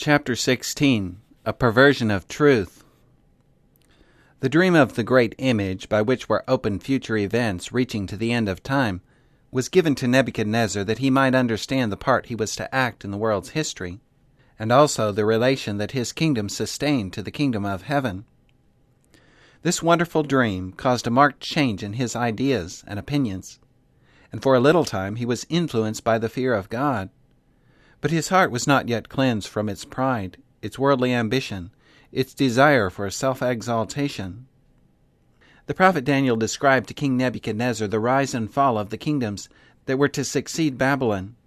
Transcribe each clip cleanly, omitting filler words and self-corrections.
Chapter 16. A Perversion of Truth. The dream of the great image, by which were opened future events reaching to the end of time, was given to Nebuchadnezzar that he might understand the part he was to act in the world's history, and also the relation that his kingdom sustained to the kingdom of heaven. This wonderful dream caused a marked change in his ideas and opinions, and for a little time he was influenced by the fear of God. But his heart was not yet cleansed from its pride, its worldly ambition, its desire for self-exaltation. The prophet Daniel described to King Nebuchadnezzar the rise and fall of the kingdoms that were to succeed Babylon.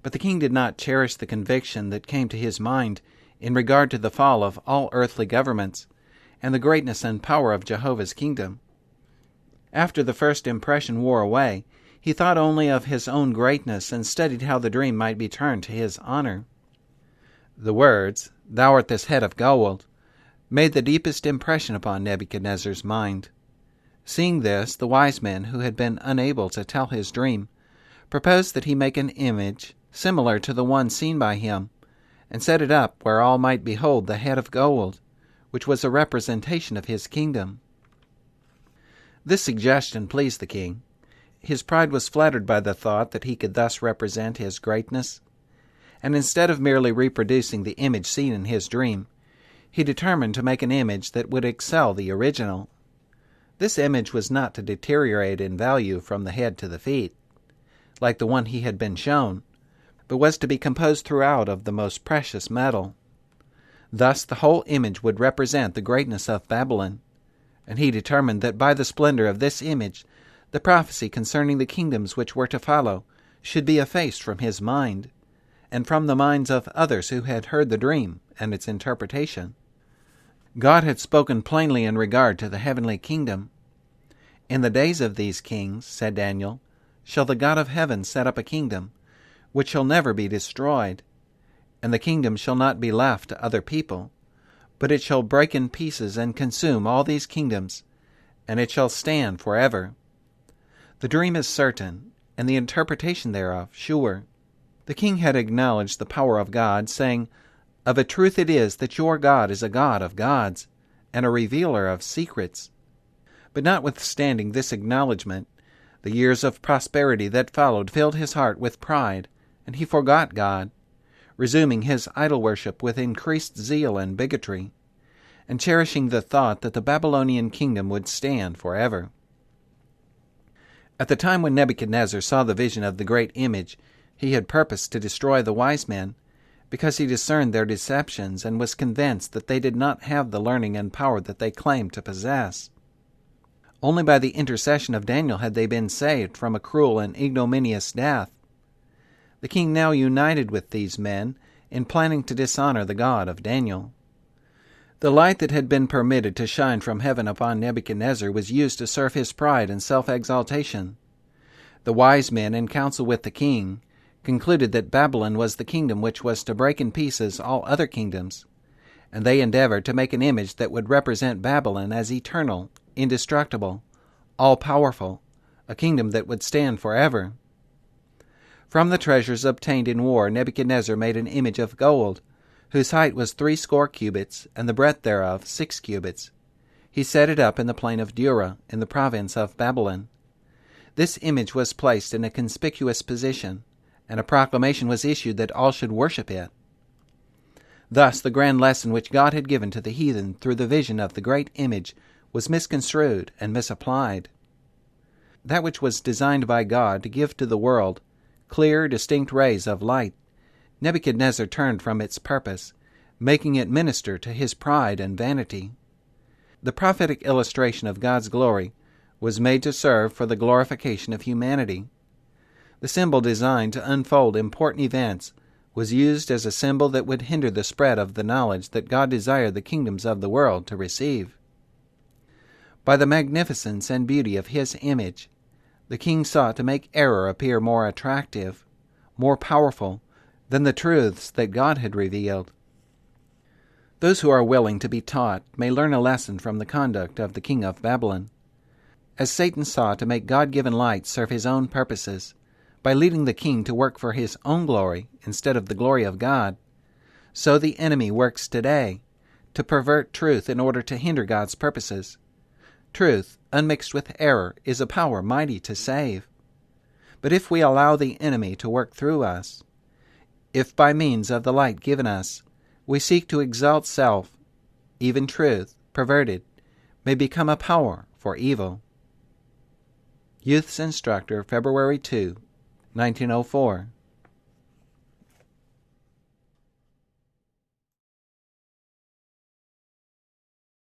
But the king did not cherish the conviction that came to his mind in regard to the fall of all earthly governments and the greatness and power of Jehovah's kingdom. After the first impression wore away, he thought only of his own greatness and studied how the dream might be turned to his honor. The words, "Thou art this head of gold," made the deepest impression upon Nebuchadnezzar's mind. Seeing this, the wise men, who had been unable to tell his dream, proposed that he make an image similar to the one seen by him, and set it up where all might behold the head of gold, which was a representation of his kingdom. This suggestion pleased the king. His pride was flattered by the thought that he could thus represent his greatness, and instead of merely reproducing the image seen in his dream, he determined to make an image that would excel the original. This image was not to deteriorate in value from the head to the feet, like the one he had been shown, but was to be composed throughout of the most precious metal. Thus the whole image would represent the greatness of Babylon, and he determined that by the splendor of this image the prophecy concerning the kingdoms which were to follow should be effaced from his mind, and from the minds of others who had heard the dream and its interpretation. God had spoken plainly in regard to the heavenly kingdom. "In the days of these kings," said Daniel, "shall the God of heaven set up a kingdom, which shall never be destroyed, and the kingdom shall not be left to other people, but it shall break in pieces and consume all these kingdoms, and it shall stand forever. The dream is certain, and the interpretation thereof sure." The king had acknowledged the power of God, saying, "Of a truth it is that your God is a God of gods, and a revealer of secrets." But notwithstanding this acknowledgment, the years of prosperity that followed filled his heart with pride, and he forgot God, resuming his idol worship with increased zeal and bigotry, and cherishing the thought that the Babylonian kingdom would stand forever. At the time when Nebuchadnezzar saw the vision of the great image, he had purposed to destroy the wise men, because he discerned their deceptions and was convinced that they did not have the learning and power that they claimed to possess. Only by the intercession of Daniel had they been saved from a cruel and ignominious death. The king now united with these men in planning to dishonor the God of Daniel. The light that had been permitted to shine from heaven upon Nebuchadnezzar was used to serve his pride and self-exaltation. The wise men, in council with the king, concluded that Babylon was the kingdom which was to break in pieces all other kingdoms, and they endeavored to make an image that would represent Babylon as eternal, indestructible, all-powerful, a kingdom that would stand forever. From the treasures obtained in war, Nebuchadnezzar made an image of gold, whose height was 60 cubits, and the breadth thereof 6 cubits. He set it up in the plain of Dura, in the province of Babylon. This image was placed in a conspicuous position, and a proclamation was issued that all should worship it. Thus the grand lesson which God had given to the heathen through the vision of the great image was misconstrued and misapplied. That which was designed by God to give to the world clear, distinct rays of light, Nebuchadnezzar turned from its purpose, making it minister to his pride and vanity. The prophetic illustration of God's glory was made to serve for the glorification of humanity. The symbol designed to unfold important events was used as a symbol that would hinder the spread of the knowledge that God desired the kingdoms of the world to receive. By the magnificence and beauty of his image, the king sought to make error appear more attractive, more powerful than the truths that God had revealed. Those who are willing to be taught may learn a lesson from the conduct of the king of Babylon. As Satan sought to make God-given light serve his own purposes, by leading the king to work for his own glory instead of the glory of God, So the enemy works today to pervert truth in order to hinder God's purposes. Truth, unmixed with error, is a power mighty to save. But if we allow the enemy to work through us, if by means of the light given us we seek to exalt self, even truth, perverted, may become a power for evil. Youth's Instructor, February 2, 1904.